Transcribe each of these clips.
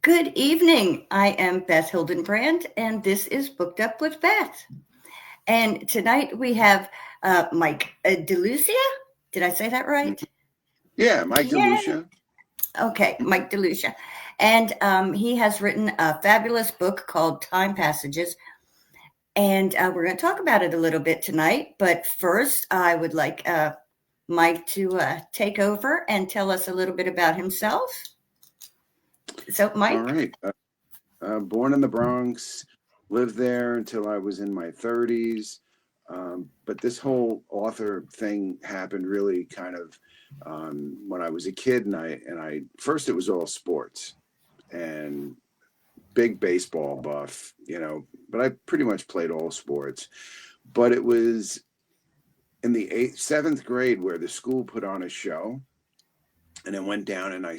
Good evening. I am Beth Hildenbrand, and this is Booked Up with Beth. And tonight we have Mike DeLucia. Did I say that right? Yeah, Mike Yeah. DeLucia. Okay, Mike DeLucia. And he has written a fabulous book called Time Passages. And we're going to talk about it a little bit tonight. But first, I would like Mike to take over and tell us a little bit about himself. So, Mike. All right. Born in the Bronx, lived there until I was in my 30s. But this whole author thing happened really kind of when I was a kid, and I first it was all sports and big baseball buff, but I pretty much played all sports. But it was in the seventh grade where the school put on a show, and it went down, and I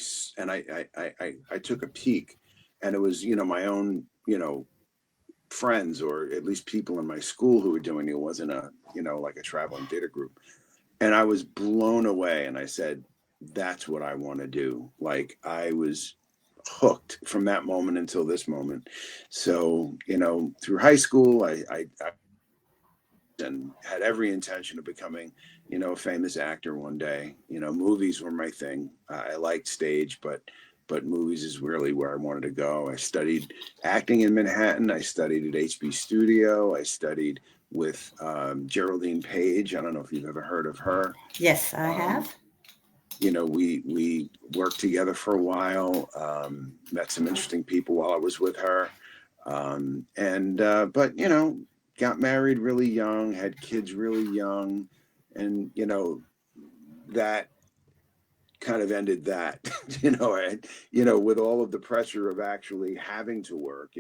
took a peek, and it was my own friends, or at least people in my school who were doing it. It wasn't a like a traveling theater group, and I was blown away, and I said, that's what I want to do. Like, I was hooked from that moment until this moment. So through high school, I and had every intention of becoming a famous actor one day. Movies were my thing. I liked stage, but movies is really where I wanted to go. I studied acting in Manhattan. I studied at HB Studio. I studied with Geraldine Page. I don't know if you've ever heard of her. Yes, I have. We worked together for a while. Met some interesting people while I was with her. But got married really young, had kids really young, and that kind of ended that. With all of the pressure of actually having to work.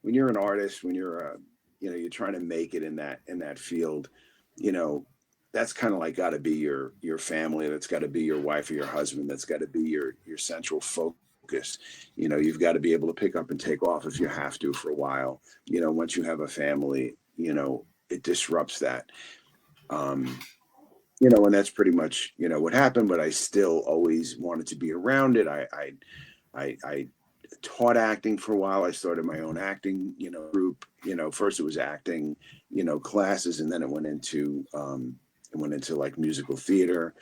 When you're an artist, when you're you're trying to make it in that field, that's kind of like got to be your family. That's got to be your wife or your husband. That's got to be your central focus. You've got to be able to pick up and take off if you have to for a while. Once you have a family, it disrupts that. And that's pretty much what happened. But I still always wanted to be around it. I taught acting for a while. I started my own acting group. First it was acting classes, and then it went into like musical theater.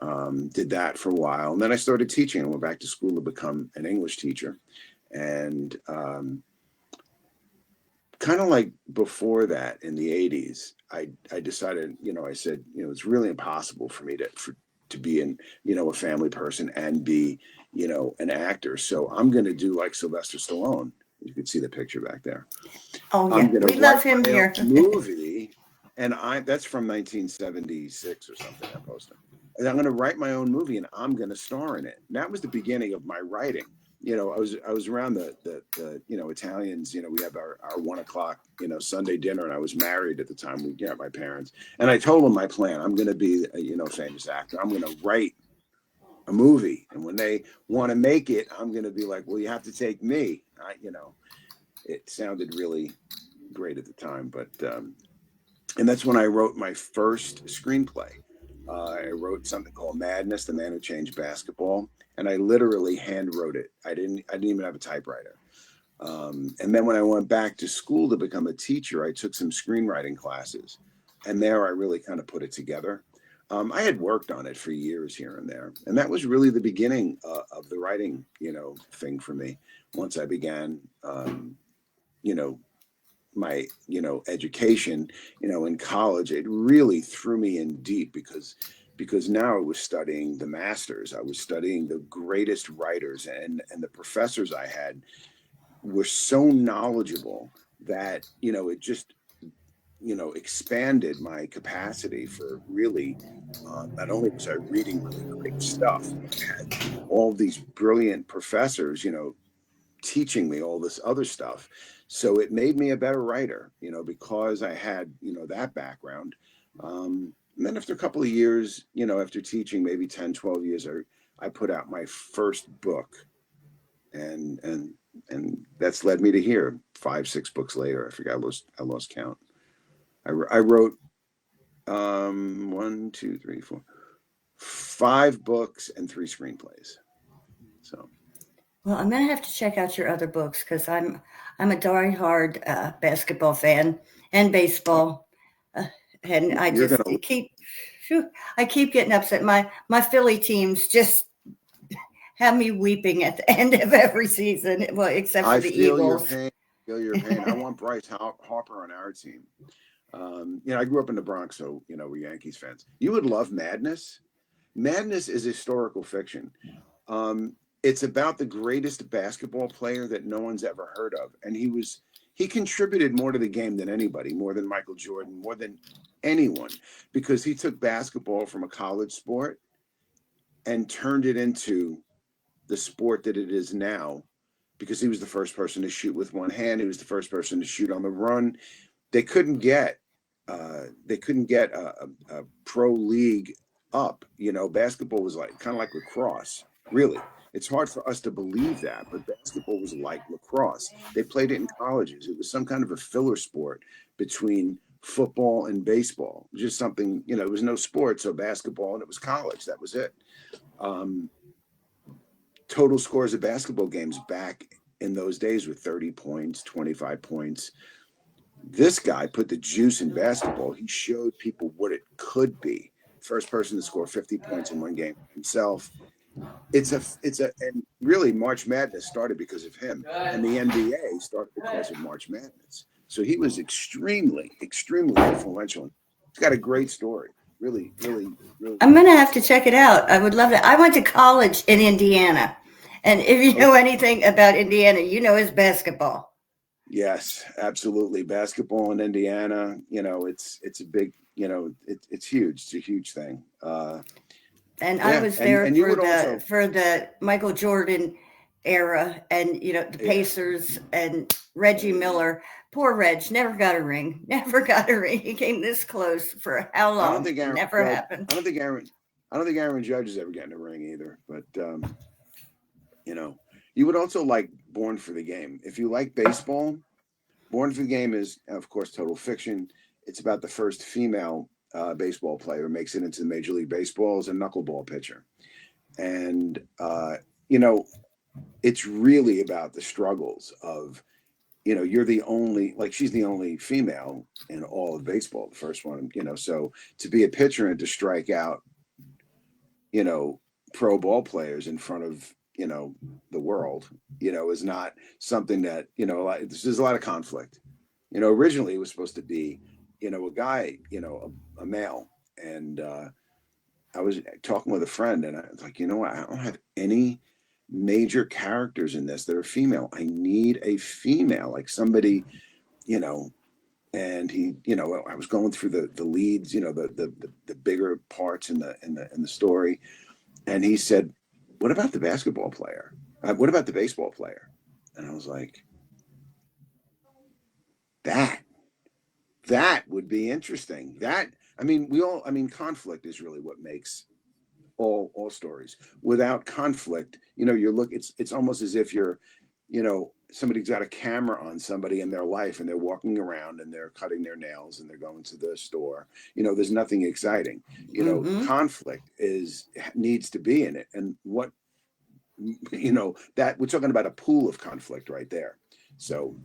Did that for a while, and then I started teaching. I went back to school to become an English teacher, and kind of like before that in the 80s, I decided, I said, it's really impossible for me to be a family person and be, an actor. So I'm going to do like Sylvester Stallone. You can see the picture back there. Oh yeah, we love him here. Movie, and that's from 1976 or something. I posted. And I'm going to write my own movie, and I'm going to star in it. And that was the beginning of my writing. I was around the Italians. We have our 1 o'clock Sunday dinner, and I was married at the time. We my parents, and I told them my plan. I'm going to be a famous actor. I'm going to write a movie, and when they want to make it, I'm going to be like, well, you have to take me. It sounded really great at the time, but and that's when I wrote my first screenplay. I wrote something called Madness: The Man Who Changed Basketball, and I literally hand wrote it. I didn't even have a typewriter. And then when I went back to school to become a teacher, I took some screenwriting classes, and there I really kind of put it together. I had worked on it for years here and there, and that was really the beginning of the writing, thing for me. Once I began, my education in college, it really threw me in deep because now I was studying the masters. I was studying the greatest writers, and the professors I had were so knowledgeable that it just expanded my capacity for really not only was I reading really great stuff, I had all these brilliant professors teaching me all this other stuff. So it made me a better writer, because I had, that background. And then after a couple of years, after teaching maybe 10, 12 years, I put out my first book, and that's led me to here 5, 6 books later. I forgot, I lost count. I wrote 1, 2, 3, 4, 5 books and 3 screenplays. So. Well, I'm gonna have to check out your other books because I'm a diehard basketball fan and Oh, baseball, uh, and I you're just gonna. keep phew, I keep getting upset. My Philly teams just have me weeping at the end of every season, well, except for I the feel your Eagles. pain. Feel your pain. I want Bryce Harper on our team. I grew up in the Bronx, so we're Yankees fans. You would love Madness. Madness is historical fiction. Um, it's about the greatest basketball player that no one's ever heard of, and he contributed more to the game than anybody, more than Michael Jordan, more than anyone, because he took basketball from a college sport and turned it into the sport that it is now. Because he was the first person to shoot with one hand, he was the first person to shoot on the run. They couldn't get a pro league up. Basketball was like kind of like lacrosse. Really, it's hard for us to believe that, but basketball was like lacrosse. They played it in colleges. It was some kind of a filler sport between football and baseball. Just something, it was no sport, so basketball, and it was college. That was it. Um, Total scores of basketball games back in those days were 30 points, 25 points. This guy put the juice in basketball. He showed people what it could be. First person to score 50 points in one game himself. And really March Madness started because of him, and the NBA started because of March Madness. So he was extremely, extremely influential. He's got a great story. Really, really, really. I'm gonna have to check it out. I would love it. I went to college in Indiana, and if you know Okay. anything about Indiana, you know it's basketball. Yes, absolutely. Basketball in Indiana, it's a big, it's huge. It's a huge thing. And I Yeah, was and there and you would also, for the Michael Jordan era, and the yeah. Pacers and Reggie Miller. Poor Reg never got a ring. Never got a ring. He came this close for how I don't long? think Aaron Never Judge. happened. I don't think Aaron. I don't think Aaron Judge is ever getting a ring either. But you know, you would also like Born for the Game. If you like baseball, Born for the Game is, of course, total fiction. It's about the first female baseball player who makes it into Major League Baseball as a knuckleball pitcher, and you know, it's really about the struggles of, you're the only, like, she's the only female in all of baseball, the first one, so to be a pitcher and to strike out, you know, pro ball players in front of, the world, is not something that, there's a lot of conflict. Originally it was supposed to be, a guy, a male. And I was talking with a friend, and I was like, what? I don't have any major characters in this that are female. I need a female, like somebody, you know, and he, I was going through the leads, the bigger parts in the story, and he said, "What about the basketball player? What about the baseball player?" And I was like, "That that would be interesting." Conflict is really what makes all stories. Without conflict, it's almost as if you're, somebody's got a camera on somebody in their life, and they're walking around and they're cutting their nails and they're going to the store. There's nothing exciting. Mm-hmm. Conflict needs to be in it. And what, that we're talking about a pool of conflict right there. So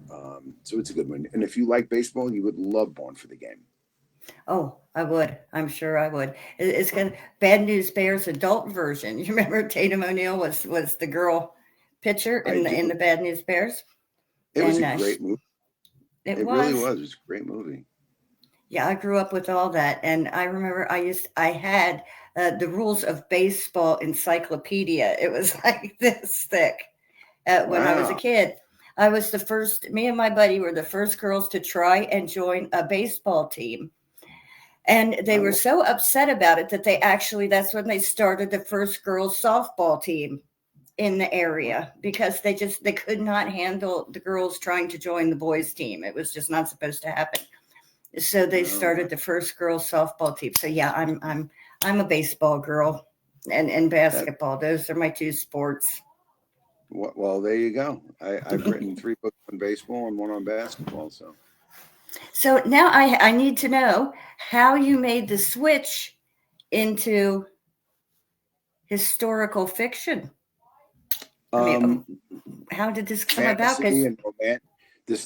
it's a good one. And if you like baseball, you would love Born for the Game. Oh, I would. I'm sure I would. It's got Bad News Bears adult version. You remember Tatum O'Neal was the girl pitcher I in the do. Bad News Bears, It was and a great movie. it It really was. was. It was a great movie. Yeah, I grew up with all that, and I remember I had the rules of baseball encyclopedia. It was like this thick when I was a Wow. kid. I was the first. Me and my buddy were the first girls to try and join a baseball team. And they were Oh, so upset about it that that's when they started the first girls softball team in the area because they could not handle the girls trying to join the boys team. It was just not supposed to happen. So they wow. started the first girls softball team. So yeah, I'm a baseball girl and That basketball. Those are my two sports. well, there you go. I've written 3 books on baseball and one on basketball. So So now I need to know how you made the switch into historical fiction. I mean, Um, how did this come about? Fantasy Because and romance.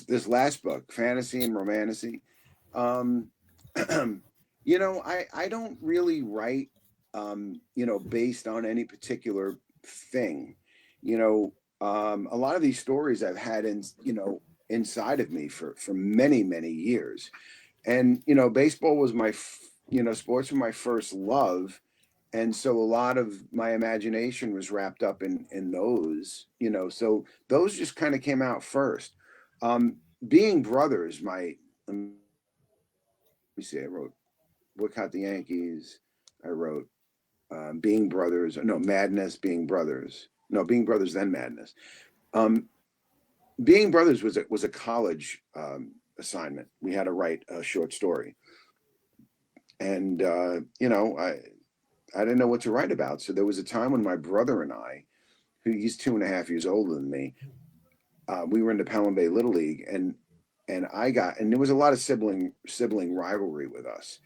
This last book, fantasy and romantasy. Um, I don't really write, based on any particular thing. You know, a lot of these stories I've had inside of me for many many years, and baseball was sports were my first love, and so a lot of my imagination was wrapped up in those. So those just kind of came out first. Being brothers, let me see, I wrote What Caught the Yankees. I wrote Being Brothers. No, Madness, Being Brothers. No, Being Brothers, then Madness. Um, Being Brothers was a college assignment. We had to write a short story, and I didn't know what to write about. So there was a time when my brother and I, who he's 2.5 years older than me, we were in the Pelham Bay Little League, and there was a lot of sibling rivalry with us,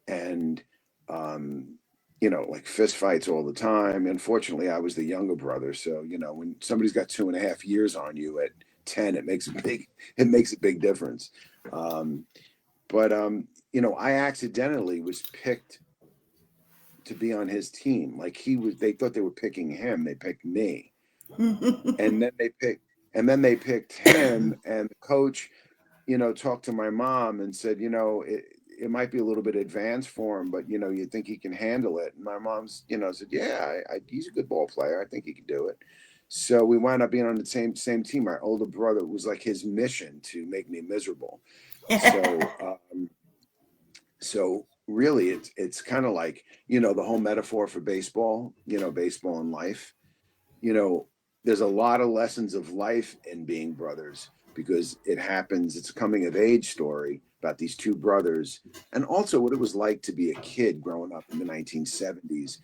and like fist fights all the time. Unfortunately, I was the younger brother, so when somebody's got 2.5 years on you at 10, it makes a big difference. Um, but I accidentally was picked to be on his team. Like they thought they were picking him. They picked me, and then they picked him, and the coach, talked to my mom and said, it might be a little bit advanced for him, but you think he can handle it. And my mom's, said, yeah, he's a good ball player. I think he can do it. So we wound up being on the same team. My older brother was like his mission to make me miserable. So really, it's kind of like the whole metaphor for baseball. Baseball and life. you know, there's a lot of lessons of life in being brothers because it happens. It's a coming of age story about these two brothers, and also what it was like to be a kid growing up in the 1970s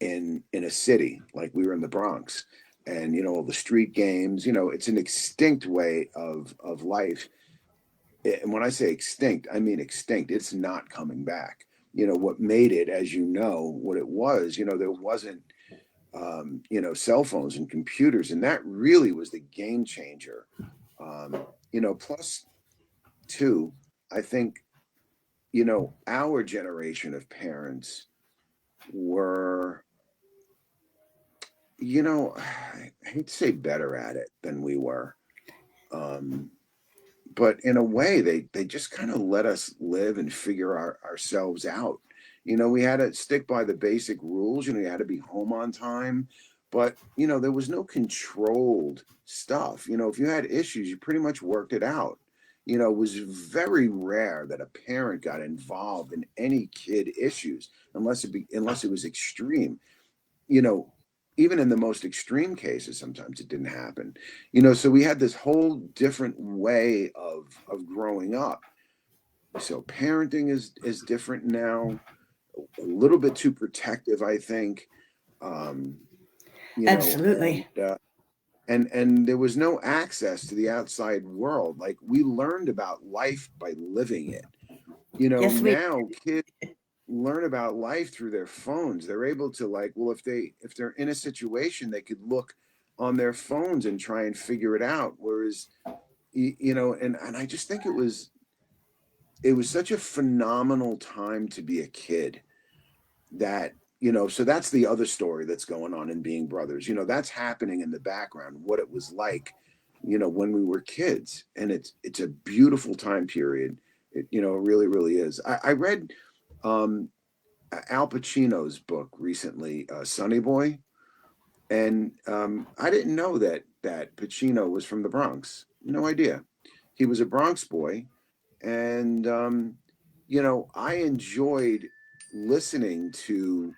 in a city like we were in the Bronx, and all the street games. It's an extinct way of life, and when I say extinct, I mean extinct. It's not coming back. What made it, as what it was. There wasn't cell phones and computers, and that really was the game changer. Plus two, I think, our generation of parents were, I hate to say better at it than we were. Um, but in a way, they just kind of let us live and figure ourselves out. We had to stick by the basic rules. You had to be home on time, but there was no controlled stuff. If you had issues, you pretty much worked it out. It was very rare that a parent got involved in any kid issues unless it was extreme. you know, Even in the most extreme cases, sometimes it didn't happen. So we had this whole different way of growing up. So parenting is different now, a little bit too protective, I think. Um, you know, and Absolutely. uh, and there was no access to the outside world. Like we learned about life by living it. Yes, we. Now kids learn about life through their phones. They're able to, like, well, if they're in a situation, they could look on their phones and try and figure it out. Whereas, and I just think it was such a phenomenal time to be a kid that, so that's the other story that's going on in Being Brothers. That's happening in the background, what it was like, when we were kids. And it's a beautiful time period. It really, really is. I read um Al Pacino's book recently, Sonny Boy, and I didn't know that Pacino was from the Bronx. No idea. He was a Bronx boy, and I enjoyed listening to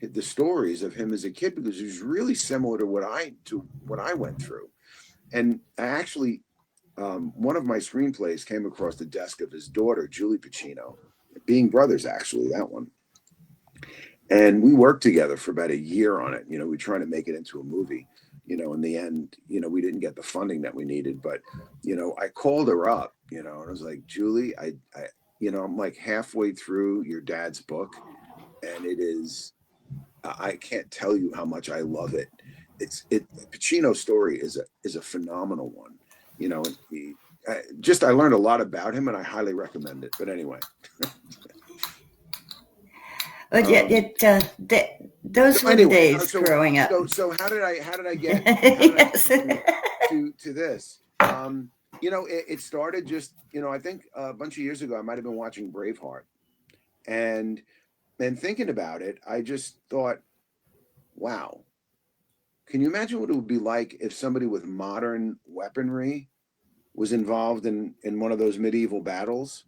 the stories of him as a kid because it was really similar to what I went through. And I actually, one of my screenplays came across the desk of his daughter, Julie Pacino, Being Brothers, actually, that one. And we worked together for about a year on it. We were trying to make it into a movie. In the end, we didn't get the funding that we needed, but I called her up, and I was like, Julie, I'm like halfway through your dad's book, and it is, I can't tell you how much I love it. Pacino's story is a phenomenal one, and I learned a lot about him, and I highly recommend it. But anyway, But yeah, those so were the anyway, days growing up. so how did I get Yes. to this? It started just, I think a bunch of years ago I might have been watching Braveheart, and thinking about it, I just thought, wow, can you imagine what it would be like if somebody with modern weaponry was involved in one of those medieval battles?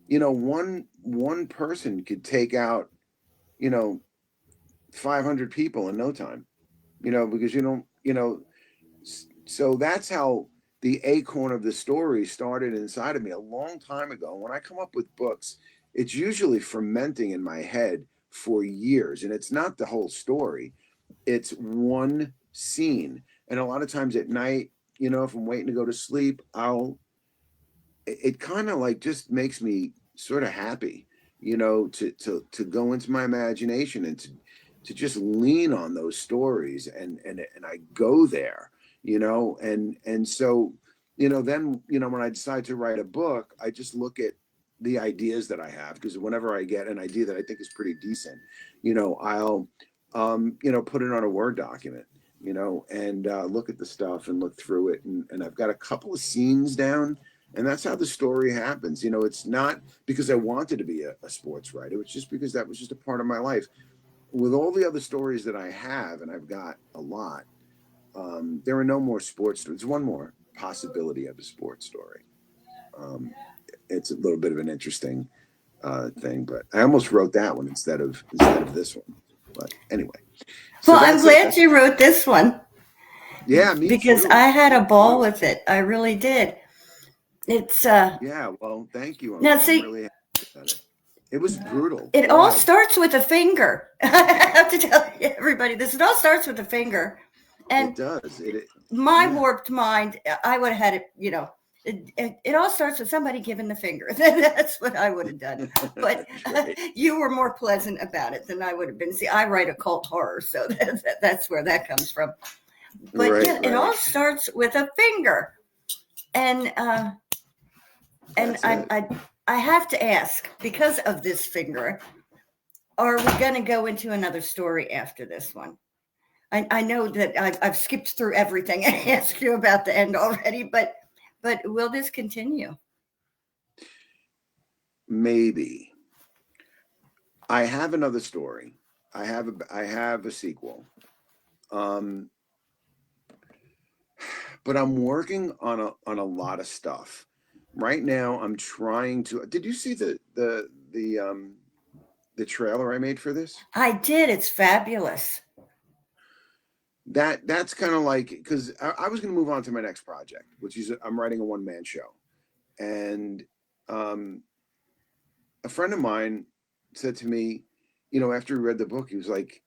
One person could take out, you know, 500 people in no time, because so that's how the acorn of the story started inside of me a long time ago. When I come up with books, it's usually fermenting in my head for years, and it's not the whole story, it's one scene. And a lot of times at night, if I'm waiting to go to sleep, it kind of like just makes me sort of happy, to go into my imagination and to just lean on those stories, and I go there, and so, then, when I decide to write a book, I just look at the ideas that I have, because whenever I get an idea that I think is pretty decent, I'll put it on a Word document, and look at the stuff and look through it, and I've got a couple of scenes down, and that's how the story happens. It's not because I wanted to be a sports writer. It's just because that was just a part of my life. With all the other stories that I have, and I've got a lot, there are no more sports stories. One more possibility of a sports story. Um, it's a little bit of an interesting thing, but I almost wrote that one instead of this one. But anyway, so Well, I'm that's it. glad you wrote this one Yeah, me because too. I had a Me ball too. with it. I really did. It's Yeah, well, thank you. now I'm see, really happy about it. It was brutal. it Go all ahead. starts with a finger. I have to tell everybody this. It all starts with a finger, It and does. my Yeah. warped mind, I would have had it. It all starts with somebody giving the finger. That's what I would have done. But Right. you were more pleasant about it than I would have been. See, I write occult horror, so that's where that comes from. But Right, yeah, it right. all starts with a finger, and and That's it. I have to ask, because of this finger, are we going to go into another story after this one? I know that I've skipped through everything and asked you about the end already, but will this continue? Maybe. I have another story. I have a sequel. Um, but I'm working on a lot of stuff. Right now I'm trying to Did you see the trailer I made for this? I did. It's fabulous. That's kind of like, because I was going to move on to my next project, which is I'm writing a one-man show. And um, a friend of mine said to me, after he read the book, he was like,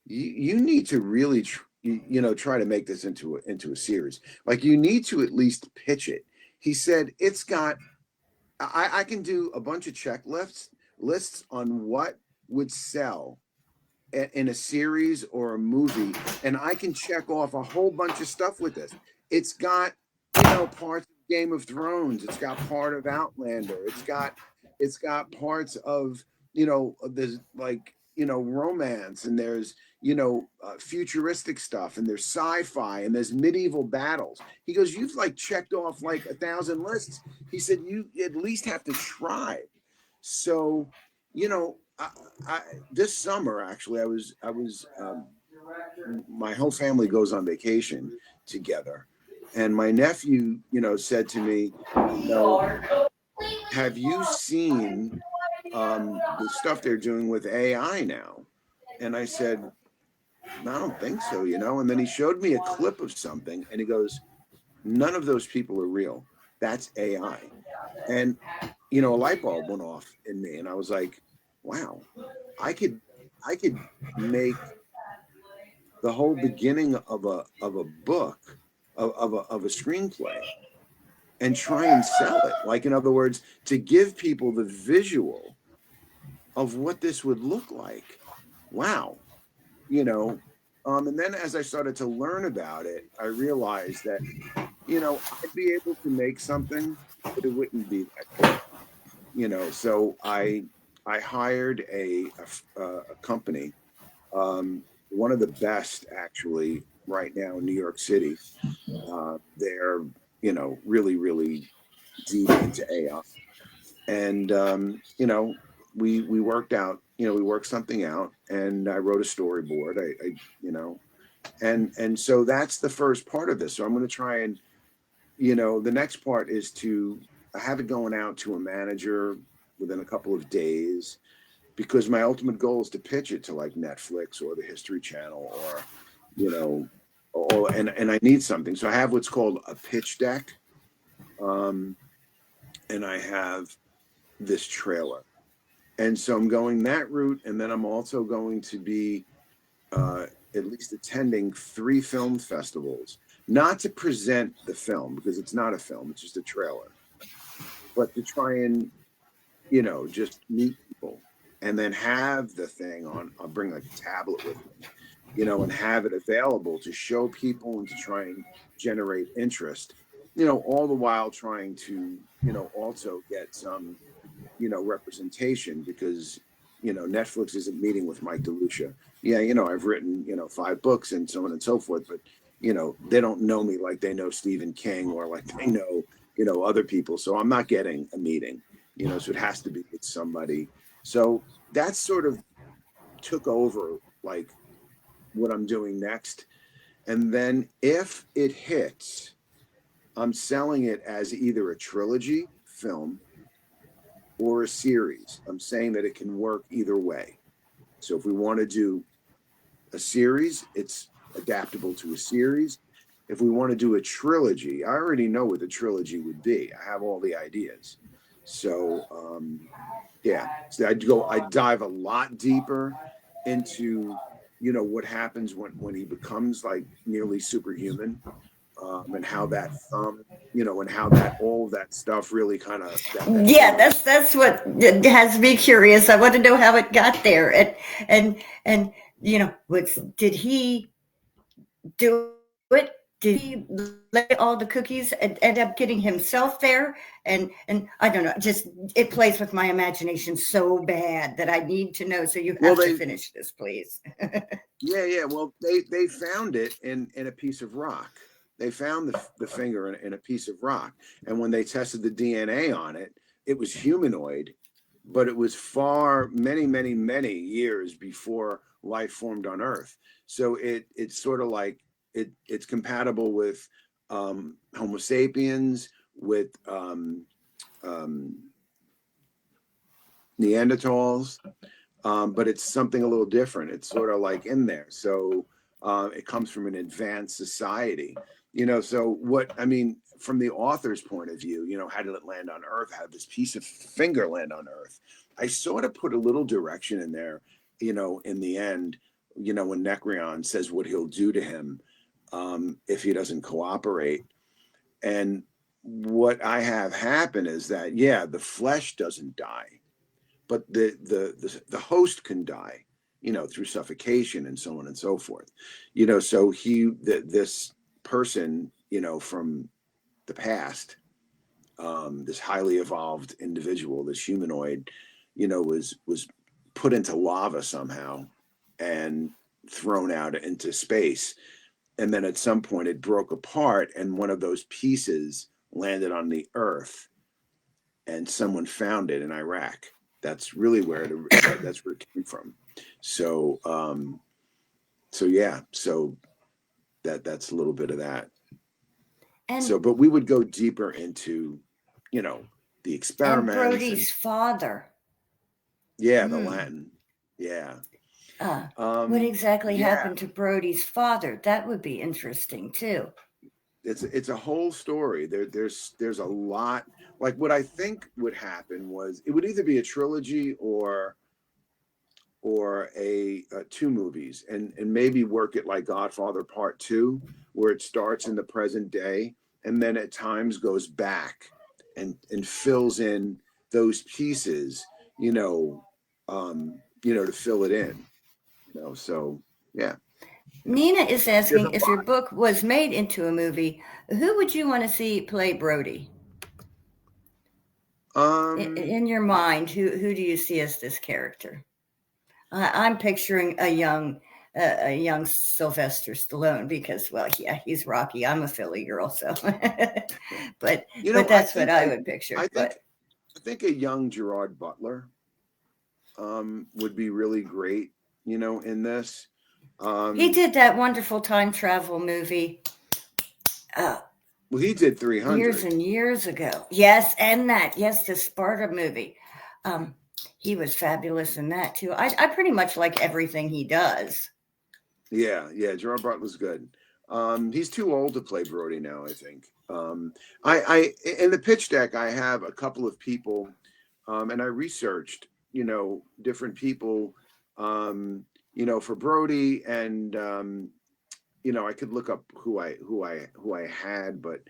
you need to really try to make this into a series. Like, you need to at least pitch it. He said it's got I can do a bunch of lists on what would sell in a series or a movie, and I can check off a whole bunch of stuff with this. It's got, parts of Game of Thrones. It's got part of Outlander. It's got parts of, there's like, romance, and there's, futuristic stuff, and there's sci-fi, and there's medieval battles. He goes, you've like checked off like 1,000 lists. He said, you at least have to try. So, you know, I, I this summer actually, my whole family goes on vacation together, and my nephew, said to me, you know, have you seen the stuff they're doing with AI now? And I said, I don't think so, And then he showed me a clip of something, and he goes, none of those people are real. That's AI. And a light bulb went off in me, and I was like, wow, I could I could make the whole beginning of a book, of a screenplay, and try and sell it. Like, in other words, to give people the visual of what this would look like. Wow. You know, And then as I started to learn about it, I realized that, I'd be able to make something, but it wouldn't be that good. So I hired a company, one of the best actually right now in New York City. They're, really, really deep into AI. And, we worked out, we worked something out, and I wrote a storyboard. And so that's the first part of this. So I'm going to try and, the next part is to have it going out to a manager within a couple of days, because my ultimate goal is to pitch it to like Netflix or the History Channel, or, you know, and I need something. So I have what's called a pitch deck. And I have this trailer. And so I'm going that route. And then I'm also going to be at least attending 3 film festivals, not to present the film because it's not a film, it's just a trailer, but to try and, just meet people, and then have the thing on. I'll bring like a tablet with me, and have it available to show people and to try and generate interest, all the while trying to, also get some, representation, because, Netflix isn't meeting with Mike DeLucia. Yeah, I've written, 5 books and so on and so forth, but, they don't know me like they know Stephen King, or like they know, other people. So I'm not getting a meeting, so it has to be with somebody. So that sort of took over like what I'm doing next. And then if it hits, I'm selling it as either a trilogy film or a series. I'm saying that it can work either way. So if we want to do a series, it's adaptable to a series. If we want to do a trilogy, I already know what the trilogy would be. I have all the ideas. So yeah, so I dive a lot deeper into, what happens when he becomes like nearly superhuman, and how that thumb, and how that all that stuff really kind of that Yeah, finger. that's what has me curious. I want to know how it got there, and what's did he do it? Did he lay all the cookies and end up getting himself there? And I don't know, just it plays with my imagination so bad that I need to know. So you Well, have to they finish this, please. Yeah. Well, they found it in a piece of rock. They found the finger in a piece of rock, and when they tested the DNA on it, it was humanoid, but it was far many years before life formed on Earth. So it's sort of like it's compatible with Homo sapiens, with um, Neanderthals, but it's something a little different. It's sort of like in there. So it comes from an advanced society, So what I mean, from the author's point of view, how did it land on Earth? How did this piece of finger land on Earth? I sort of put a little direction in there, in the end, when Necreon says what he'll do to him if he doesn't cooperate. And what I have happen is that, yeah, the flesh doesn't die, but the host can die, through suffocation and so on and so forth. So this person, from the past, this highly evolved individual, this humanoid, was put into lava somehow and thrown out into space. And then at some point it broke apart, and one of those pieces landed on the earth, and someone found it in Iraq. That's really that's where it came from. So so yeah, so that's a little bit of that. So, and but we would go deeper into, you know, the and experiments and Brody's father. yeah, the Hmm. Latin. Yeah. Uh, what exactly Yeah, happened to Brody's father? That would be interesting too. it's a whole story. There's a lot. Like what I think would happen was it would either be a trilogy or a 2 movies, and maybe work it like Godfather Part 2, where it starts in the present day and then at times goes back and fills in those pieces, you know, to fill it in, So yeah. Nina is There's asking a if your book was made into a movie, who would you want to see play Brody? um In your mind, who do you see as this character? I'm picturing a young Sylvester Stallone because, well, yeah, he's Rocky. I'm a Philly girl, so, but you know, but that's what I would picture. I But think I think a young Gerard Butler would be really great, in this. he Um did that wonderful time travel movie. Uh, well, he did Years 300. and years ago. Yes, and that. Yes, the Sparta movie. Um, he was fabulous in that too. I pretty much like everything he does. Yeah, Gerard Butler's good. He's too old to play Brody now, I think. I in the pitch deck I have a couple of people, and I researched, different people, for Brody, and I could look up who I had, but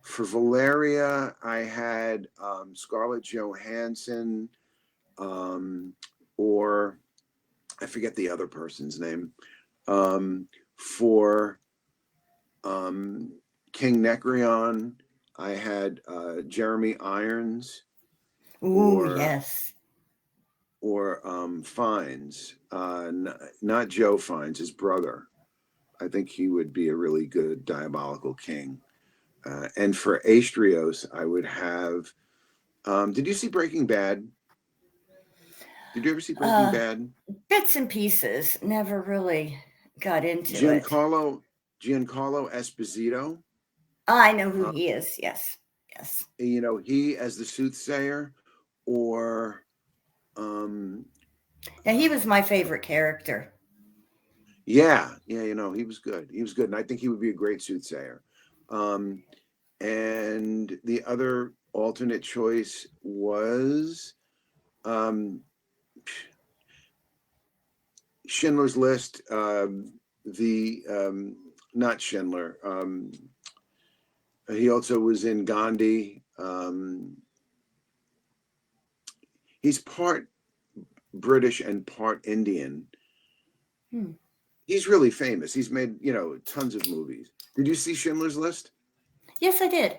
for Valeria, I had Scarlett Johansson, um, or I forget the other person's name. For King Necreon, I had Jeremy Irons, Ooh, or yes. Fiennes, not Joe Fiennes, his brother. I think he would be a really good diabolical king. And for Astrios, I would have. Did you see Breaking Bad? Did you ever see Breaking Uh, Bad? Bits and pieces. Never really got into it. Giancarlo Giancarlo Esposito. I know who Uh, he is. Yes, yes. he as the soothsayer, or um, Now he was my favorite character. yeah, he was good. He was good, and I think he would be a great soothsayer. Um, and the other alternate choice was um, Schindler's List. The Not Schindler. He also was in Gandhi. He's part British and part Indian. Hmm. He's really famous. He's made, tons of movies. Did you see Schindler's List? Yes, I did,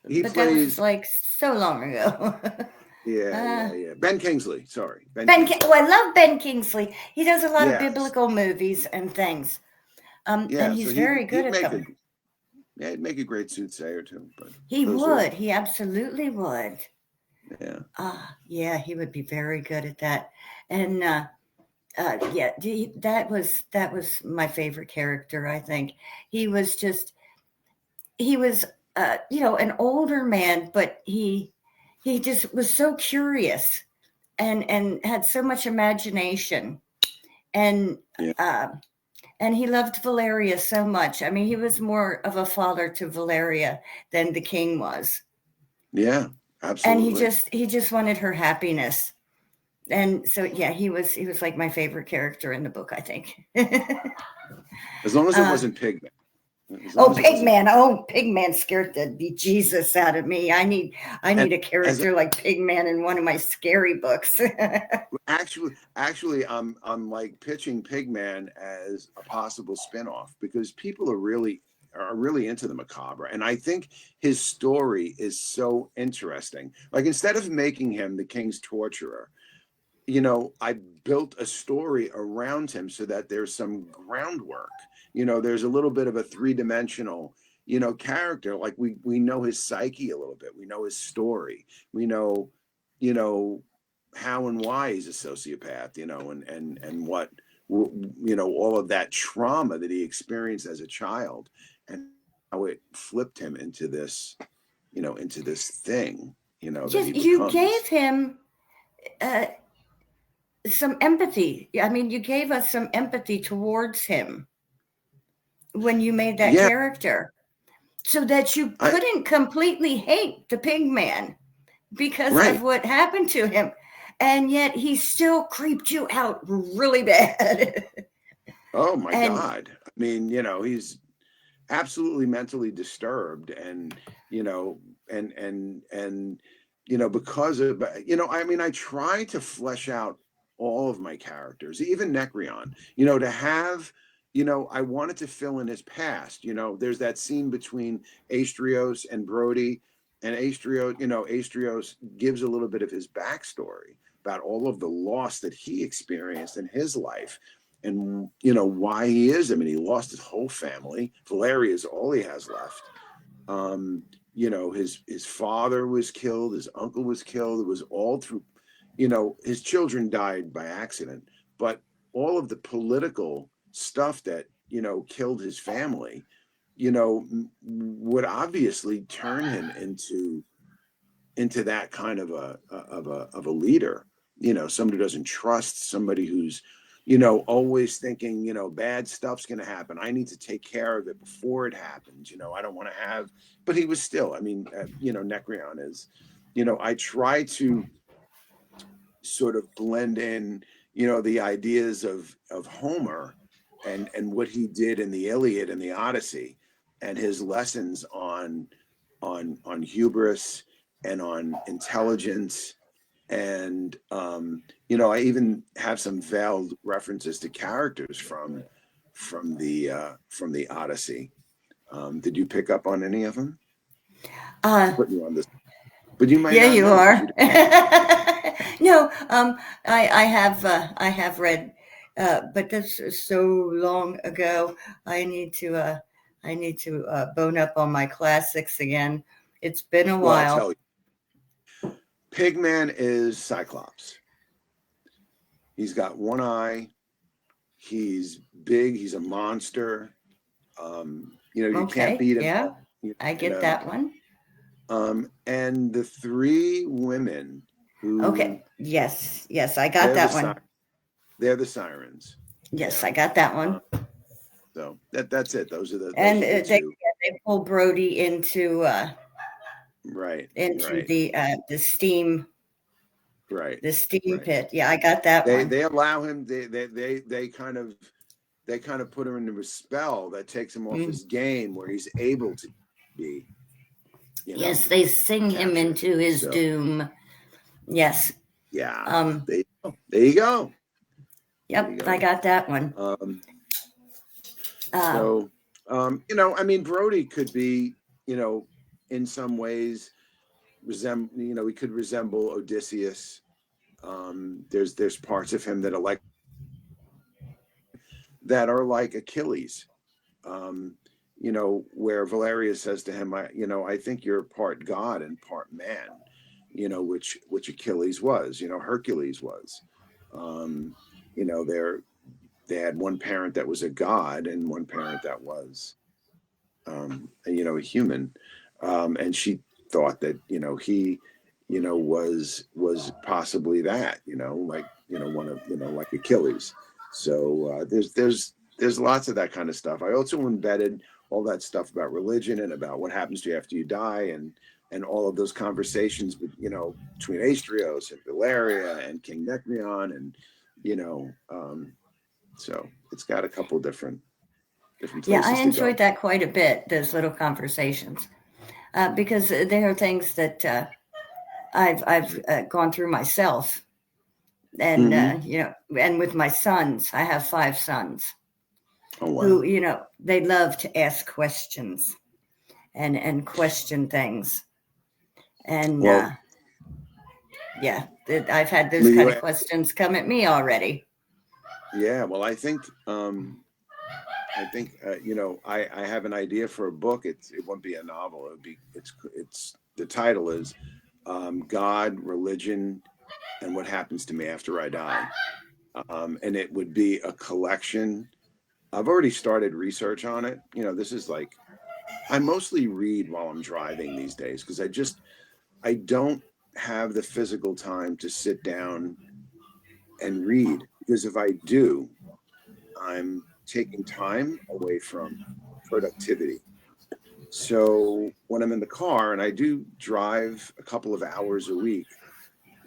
He but that was plays, like so long ago. yeah, uh, yeah, yeah. Ben Kingsley. Sorry, Ben Ben. Kingsley. Oh, I love Ben Kingsley. He does a lot of Yes, biblical movies and things. And yeah. So he's very good he'd at make a them. yeah, he'd make a great soothsayer too. But He those are would. He absolutely would. yeah, Yeah, he would be very good at that. And yeah, that was my favorite character. I think he was just he was an older man, but he just was so curious and had so much imagination and yeah, uh, and he loved Valeria so much. I mean, he was more of a father to Valeria than the king was, yeah. and Absolutely. he just wanted her happiness. And so yeah, he was like my favorite character in the book, I think. As long as it uh, wasn't Pigman. As long oh, as it wasn't. Pigman! Oh, Pigman scared the bejesus out of me. I And need a as character like Pigman in one of my scary books. actually, I'm like pitching Pigman as a possible spinoff, because people are really into the macabre, and I think his story is so interesting. Like, instead of making him the king's torturer, I built a story around him so that there's some groundwork. There's a little bit of a three-dimensional, character. Like, we know his psyche a little bit. We know his story. We know, you know, how and why he's a sociopath, and what, all of that trauma that he experienced as a child, and how it flipped him into this thing, that he Just you gave becomes. him uh, some empathy. I mean, you gave us some empathy towards him when you made that Yeah, character, so that you I couldn't completely hate the pig man because of right. what happened to him. And yet he still creeped you out really bad. Oh my and God. I mean, he's absolutely mentally disturbed, and because of, I mean, I try to flesh out all of my characters, even Necreon, to have, I wanted to fill in his past. There's that scene between Astrios and Brody, and Astrios gives a little bit of his backstory about all of the loss that he experienced in his life, and why he is. I mean, he lost his whole family. Valeria is all he has left. His father was killed, his uncle was killed. It was all through, his children died by accident, but all of the political stuff that killed his family, would obviously turn him into that kind of a leader. Somebody who doesn't trust, somebody who's always thinking, bad stuff's going to happen. I need to take care of it before it happens. I don't want to have, but he was still, I mean, Necreon is, I try to sort of blend in, the ideas of Homer and what he did in the Iliad and the Odyssey, and his lessons on hubris and on intelligence. And I even have some veiled references to characters from the Odyssey. Did you pick up on any of them? Put you on this, but you might Yeah, not you know. are. No, I have read, but this is so long ago. I need to bone up on my classics again. It's been a Well, I'll tell while. you, Pigman is Cyclops. He's got one eye. He's big. He's a monster. You can't Okay, beat him yeah, up. I get that one. And the three women who Okay, yes, I got they're that the one. they're the sirens. Yes, Yeah. I got that one. So that's it. Those are And the two. they pull Brody Right. into Right. the steam Right. Right. pit. Yeah, I got that They one. they allow him. They kind of put him into a spell that takes him off Mm. his game, where he's able to be, Yes, they sing him captured. into his So doom. Yes. yeah, Um, there you go. There you go. There you yep, I go. got that one. Uh, So, I mean, Brody could be, in some ways he could resemble Odysseus. There's parts of him that are like Achilles. Um, where Valeria says to him, I think you're part God and part man. Which Achilles was. Hercules was. Um, you know, they're they had one parent that was a god and one parent that was a human. And she thought that he was possibly that, like one of like Achilles. So there's lots of that kind of stuff. I also embedded all that stuff about religion and about what happens to you after you die, and all of those conversations with between Astrios and Valeria and King Necreon, and so it's got a couple different yeah, I places to enjoyed go. that quite a bit. Those little conversations, because there are things that I've gone through myself, and Mm-hmm. and with my sons, I have 5 sons Oh wow. who they love to ask questions and question things, and Well, yeah, I've had those well, kind of questions come at me already. yeah. Well, I have an idea for a book. It won't be a novel. It's the title is God, Religion, and What Happens to Me After I Die. And it would be a collection. I've already started research on it. This is like I mostly read while I'm driving these days because I don't have the physical time to sit down and read, because if I do, I'm taking time away from productivity. So when I'm in the car, and I do drive a couple of hours a week,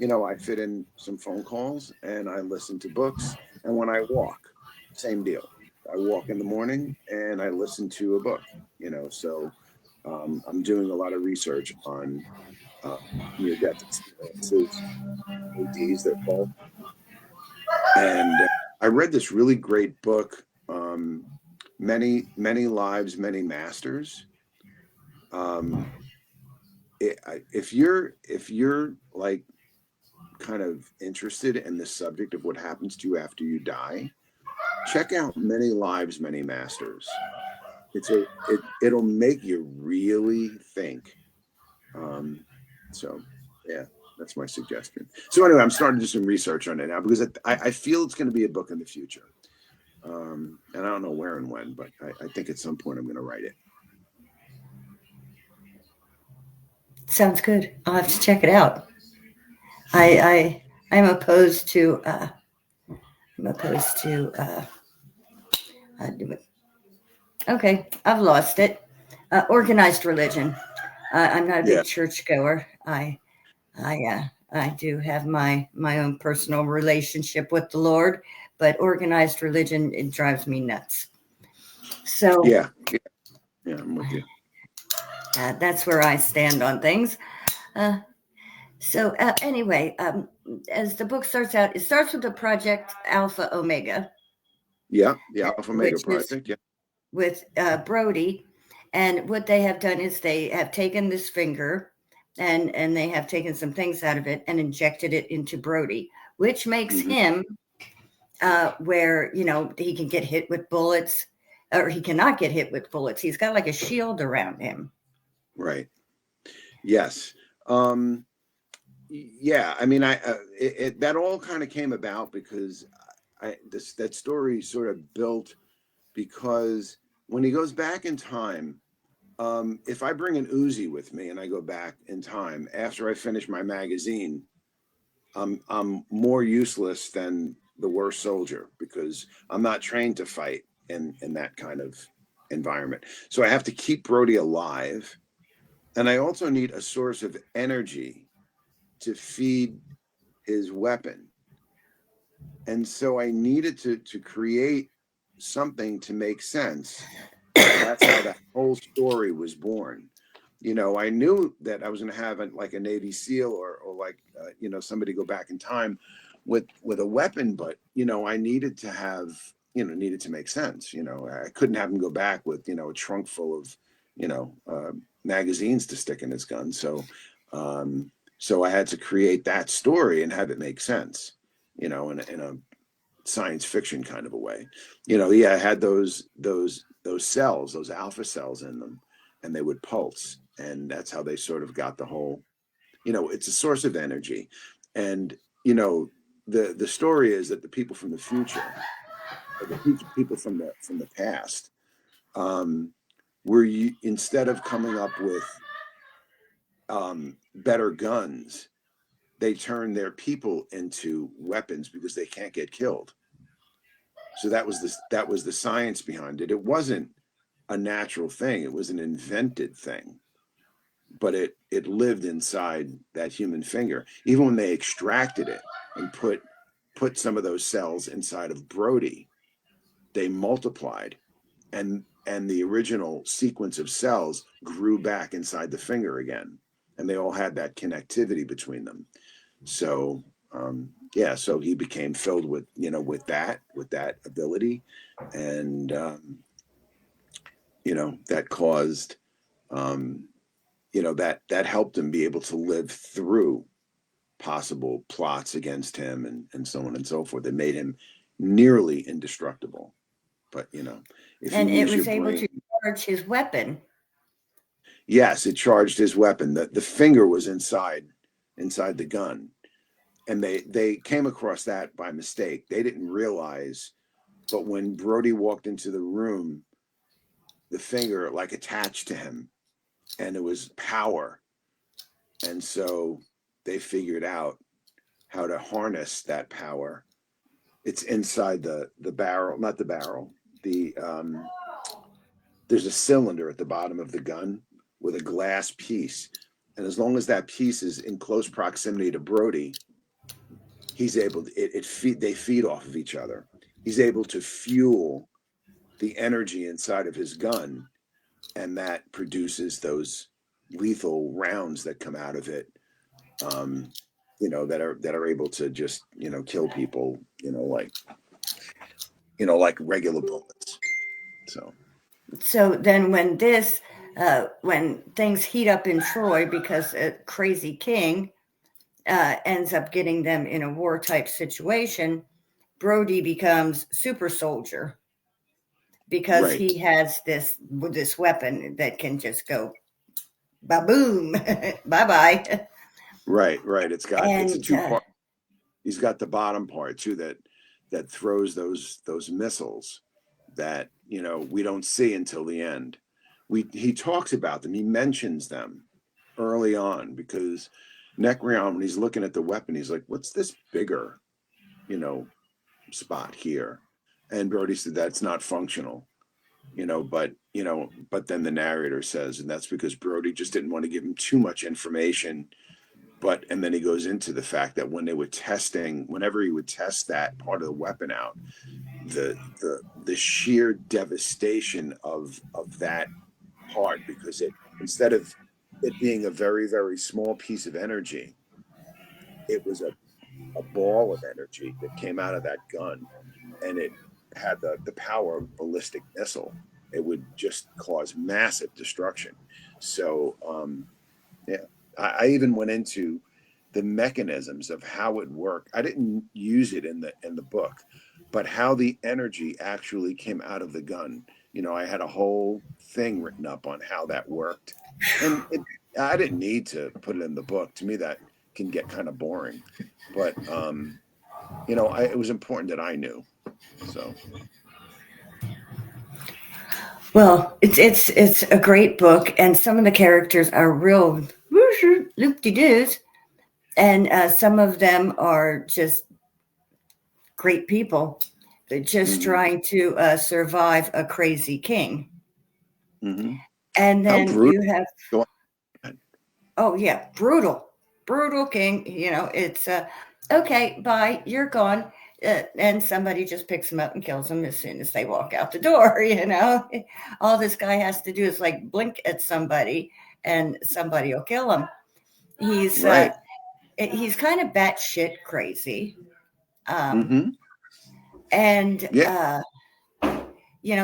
I fit in some phone calls and I listen to books. And when I walk, same deal. I walk in the morning and I listen to a book, so I'm doing a lot of research on near death experiences, ADs, they're called. And I read this really great book. many lives, many masters. Um, if you're like kind of interested in the subject of what happens to you after you die, check out Many Lives, Many Masters. It'll make you really think. Um, so yeah, that's my suggestion. So anyway, I'm starting to do some research on it now because I feel it's going to be a book in the future. And I don't know where and when, but I think at some point I'm going to write it. Sounds good. I'll have to check it out. I'm opposed to I'm opposed to okay, I've lost it. Organized religion. I'm not a Yeah, big churchgoer. I do have my own personal relationship with the Lord, but organized religion, it drives me nuts. So yeah, yeah, yeah. I'm with you. that's where I stand on things. Uh, anyway, as the book starts out, it starts with the Project Alpha Omega, Yeah, the Alpha Mega which is Project. Yeah. with Brody. And what they have done is they have taken this finger and they have taken some things out of it and injected it into Brody, which makes Hmm. him where, you know, he can get hit with bullets or he cannot get hit with bullets. He's got like a shield around him. Right. Yes. Um, yeah. I mean, that all kind of came about because that story sort of built because when he goes back in time, if I bring an Uzi with me and I go back in time after I finish my magazine, I'm more useless than the worst soldier because I'm not trained to fight in that kind of environment. So I have to keep Brody alive, and I also need a source of energy to feed his weapon. And so I needed to create something to make sense. And that's how that whole story was born. You know, I knew that I was going to have like a Navy SEAL or like, somebody go back in time with a weapon, but, I needed to have, needed to make sense. I couldn't have him go back with, a trunk full of, magazines to stick in his gun. So I had to create that story and have it make sense, in a science fiction kind of a way. Yeah, it had those cells, those alpha cells in them, and they would pulse, and that's how they sort of got the whole. It's a source of energy, and the story is that the people from the future, or the people from the past, um, were instead of coming up with better guns, they turn their people into weapons because they can't get killed. So that was the science behind it. It wasn't a natural thing. It was an invented thing, but it lived inside that human finger. Even when they extracted it and put some of those cells inside of Brody, they multiplied, and the original sequence of cells grew back inside the finger again, and they all had that connectivity between them. So yeah, so he became filled with that ability, and that caused that helped him be able to live through possible plots against him and so on and so forth. It made him nearly indestructible. But if you And it use your was able brain, to charge his weapon. yes, it charged his weapon. The finger was inside the gun, and they came across that by mistake. They didn't realize, but when Brody walked into the room, the finger like attached to him, and it was power. And so they figured out how to harness that power. It's inside the barrel, not the barrel. There's a cylinder at the bottom of the gun with a glass piece, and as long as that piece is in close proximity to Brody, he's able to, they feed off of each other. He's able to fuel the energy inside of his gun, and that produces those lethal rounds that come out of it. That are able to just kill people. Like regular bullets. So then when things heat up in Troy because a crazy king ends up getting them in a war type situation, Brody becomes super soldier because Right. he has this weapon that can just go ba boom, bye bye. Right. It's a And two part. He's got the bottom part too that throws those missiles that we don't see until the end. He talks about them. He mentions them early on because Necreon, when he's looking at the weapon, he's like, "What's this bigger, you know, spot here?" And Brody said that's not functional, but then the narrator says, and that's because Brody just didn't want to give him too much information. And then he goes into the fact that whenever he would test that part of the weapon out, the sheer devastation of that part, because instead of it being a very, very small piece of energy, it was a ball of energy that came out of that gun, and it had the power of a ballistic missile. It would just cause massive destruction. So yeah, I even went into the mechanisms of how it worked. I didn't use it in the book, but how the energy actually came out of the gun. I had a whole thing written up on how that worked, and I didn't need to put it in the book. To me, that can get kind of boring, but it was important that I knew. So well, it's a great book, and some of the characters are real loop de doos, and some of them are just great people. They're just mm-hmm, trying to survive a crazy king. mm-hmm. And How then brutal. you have, Go on. oh yeah, brutal king. It's okay, bye, you're gone. And somebody just picks him up and kills him as soon as they walk out the door. All this guy has to do is like blink at somebody, and somebody will kill him. He's uh, Right. he's kind of batshit crazy, um, Mm-hmm. and Yeah.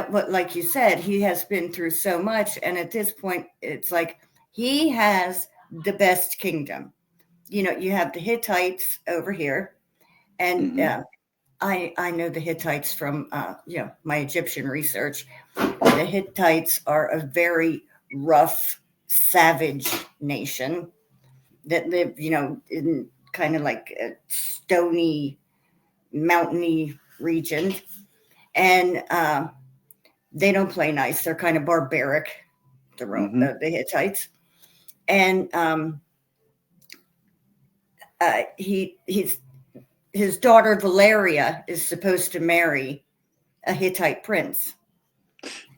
but like you said, he has been through so much, and at this point, it's like he has the best kingdom. You have the Hittites over here, and Mm-hmm. I know the Hittites from my Egyptian research. The Hittites are a very rough, savage nation that live, in kind of like a stony, mountainy region, and they don't play nice. They're kind of barbaric, Mm-hmm. the Hittites, and he's his daughter Valeria is supposed to marry a Hittite prince,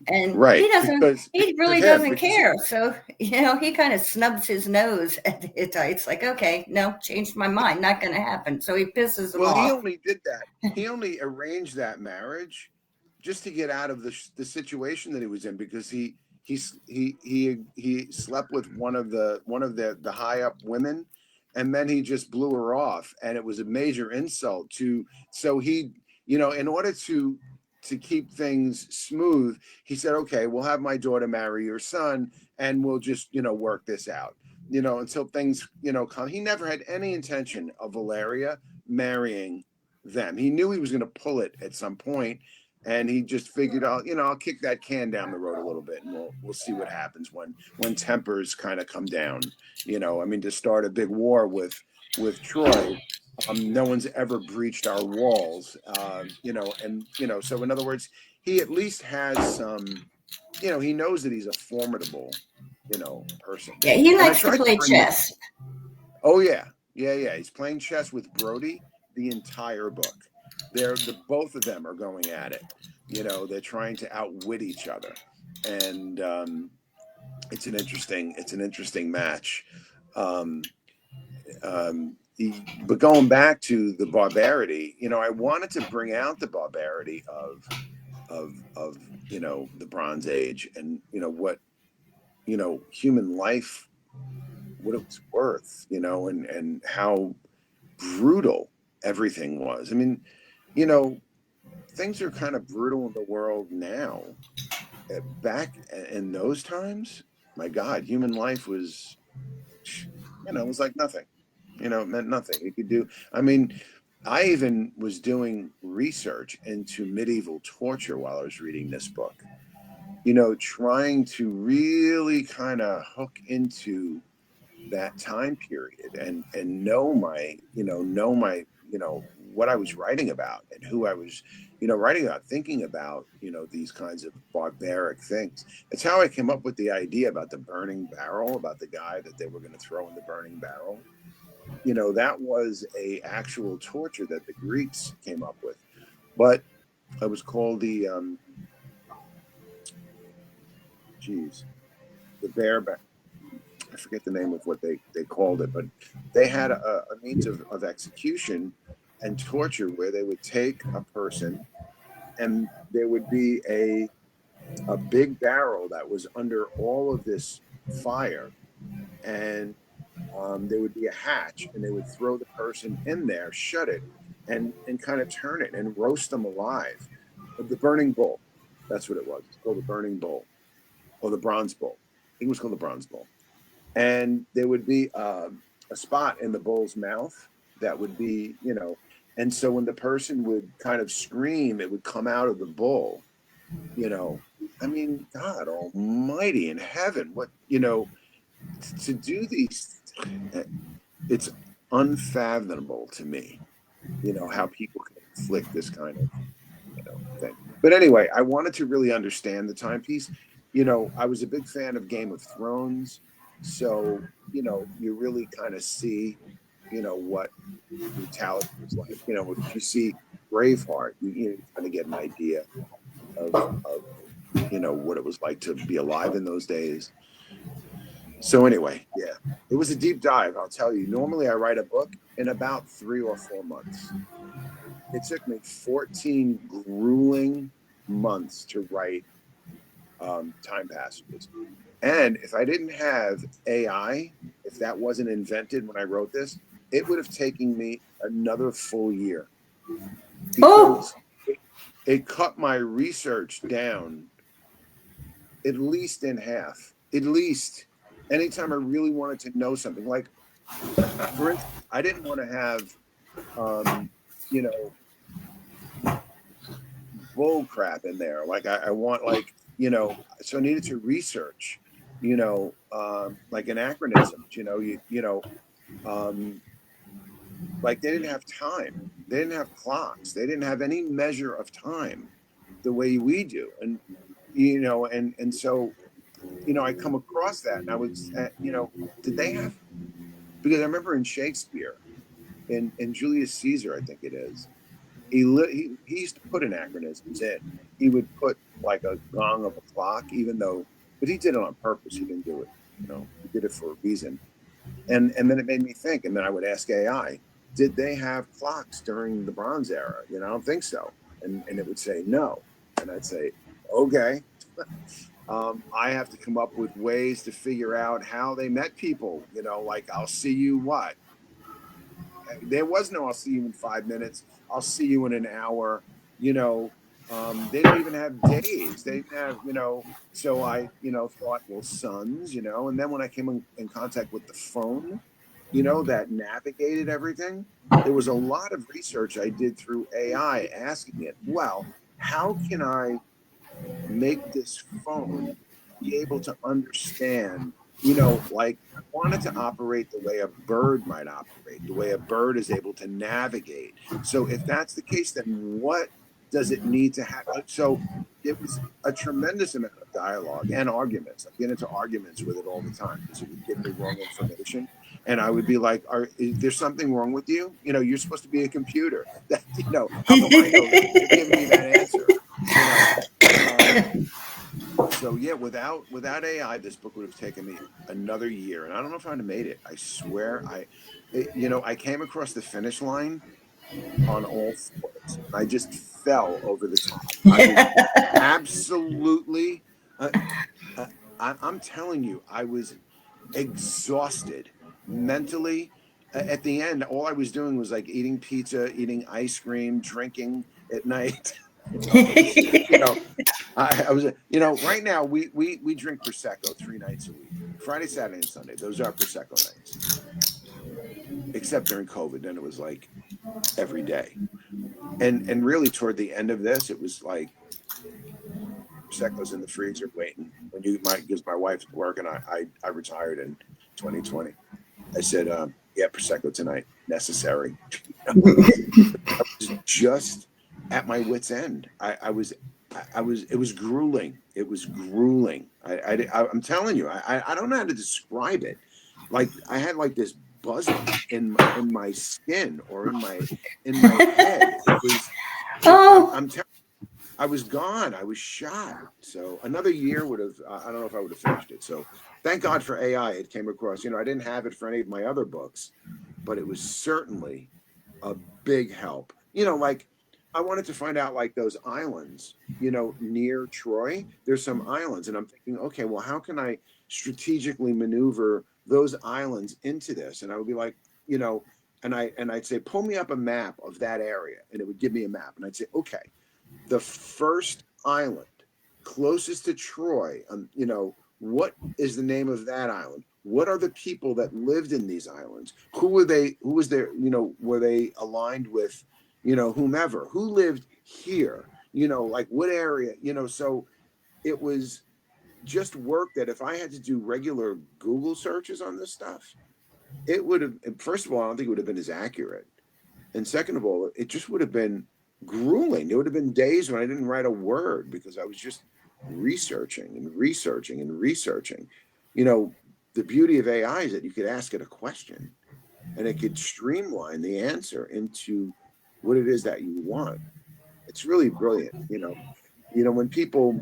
and Right. he Because of really him, doesn't because he care. So he kind of snubs his nose at the Hittites, like, okay, no, changed my mind, not going to happen. So he pisses them well, he off. only did that. He only arranged that marriage just to get out of the situation that he was in, because he slept with one of the high up women, and then he just blew her off, and it was a major insult to. So in order to keep things smooth, he said, "Okay, we'll have my daughter marry your son, and we'll just work this out." Until things come. He never had any intention of Valeria marrying them. He knew he was going to pull it at some point, and he just figured, I'll kick that can down the road a little bit, and we'll see what happens when tempers kind of come down. I mean, to start a big war with Troy. No one's ever breached our walls, so in other words, he at least has some, he knows that he's a formidable, person. Yeah, he And I likes to tried to play bring that. chess. Oh yeah. He's playing chess with Brody the entire book. The both of them are going at it. They're trying to outwit each other, and it's an interesting match. Um, but going back to the barbarity, I wanted to bring out the barbarity of the Bronze Age, and what human life, what it was worth, and how brutal everything was. I mean, you know, things are kind of brutal in the world now, back in those times, my God, human life was, it was like nothing. It meant nothing. You could do, I mean, I even was doing research into medieval torture while I was reading this book, trying to really kind of hook into that time period and know my what I was writing about and who I was writing about, thinking about these kinds of barbaric things. It's how I came up with the idea about the burning barrel, about the guy that they were going to throw in the burning barrel. That was a actual torture that the Greeks came up with, but it was called the geez the bear, I forget the name of what they called it, but they had a means of execution and torture where they would take a person and there would be a big barrel that was under all of this fire, and there would be a hatch, and they would throw the person in there, shut it, and kind of turn it and roast them alive. The burning bull, that's what it was. It's called the burning bull or the bronze bull. I think it was called the bronze bull. And there would be a spot in the bull's mouth that would be, and so when the person would kind of scream, it would come out of the bull. you know I mean, God almighty in heaven, what, to do these, it's unfathomable to me, how people can inflict this kind of thing. But anyway, I wanted to really understand the timepiece. I was a big fan of Game of Thrones, so you really kind of see, what brutality was like. If you see Braveheart, you kind of get an idea of what it was like to be alive in those days. So anyway, yeah, it was a deep dive. I'll tell you. Normally, I write a book in about 3 or 4 months. It took me 14 grueling months to write Time Passages. And if I didn't have AI, if that wasn't invented when I wrote this, it would have taken me another full year, Oh, because it cut my research down at least in half. At least anytime I really wanted to know something, like for instance, I didn't want to have um, you know bull crap in there. Like I want, like, so I needed to research, like anachronisms. Um, like they didn't have time, they didn't have clocks, they didn't have any measure of time the way we do, and so I come across that, and I was, did they have? Because I remember in Shakespeare, in Julius Caesar, I think it is, he used to put anachronisms in. He would put like a gong of a clock, even though, but he did it on purpose. He didn't do it, he did it for a reason. And then it made me think, and then I would ask AI, did they have clocks during the Bronze Era? I don't think so. And it would say no, and I'd say, okay. I have to come up with ways to figure out how they met people. Like, I'll see you what? There was no I'll see you in 5 minutes. I'll see you in an hour. They didn't even have days. They didn't have, so I, thought, well, suns, and then when I came in contact with the phone, that navigated everything, there was a lot of research I did through AI asking it, well, how can I make this phone be able to understand, like I wanted to operate the way a bird might operate, the way a bird is able to navigate. So if that's the case, then what does it need to have? So it was a tremendous amount of dialogue and arguments. I get into arguments with it all the time because it would give me wrong information. And I would be like, is there something wrong with you? You're supposed to be a computer. How come I know that? You're giving me that answer. You know, so yeah, without AI, this book would have taken me another year, and I don't know if I'd have made it. I swear, I came across the finish line on all fours. I just fell over the top. I was absolutely, uh, I'm telling you, I was exhausted mentally. At the end, all I was doing was like eating pizza, eating ice cream, drinking at night. You know, I was, right now we drink Prosecco 3 nights a week, Friday, Saturday, and Sunday. Those are Prosecco nights, except during COVID. Then it was like every day. And really toward the end of this, it was like Prosecco's in the freezer waiting. When because my wife's working, I retired in 2020. I said, yeah, Prosecco tonight, necessary. I was just at my wit's end. It was grueling. It was grueling. I'm telling you, I don't know how to describe it. Like I had like this buzzing in my skin or in my head. It was, Oh, I'm telling I was gone. I was shot. So another year would have, I don't know if I would have finished it. So thank God for AI. It came across, I didn't have it for any of my other books, but it was certainly a big help. Like I wanted to find out like those islands, near Troy, there's some islands. And I'm thinking, okay, well, how can I strategically maneuver those islands into this? And I would be like, and I'd say, pull me up a map of that area. And it would give me a map. And I'd say, okay, the first island closest to Troy, what is the name of that island? What are the people that lived in these islands? Who were they? Who was there? Were they aligned with, whomever? Who lived here? Like what area? So it was just work that if I had to do regular Google searches on this stuff, it would have, first of all, I don't think it would have been as accurate. And second of all, it just would have been grueling. There would have been days when I didn't write a word because I was just researching and researching and researching. The beauty of AI is that you could ask it a question and it could streamline the answer into what it is that you want. It's really brilliant. When people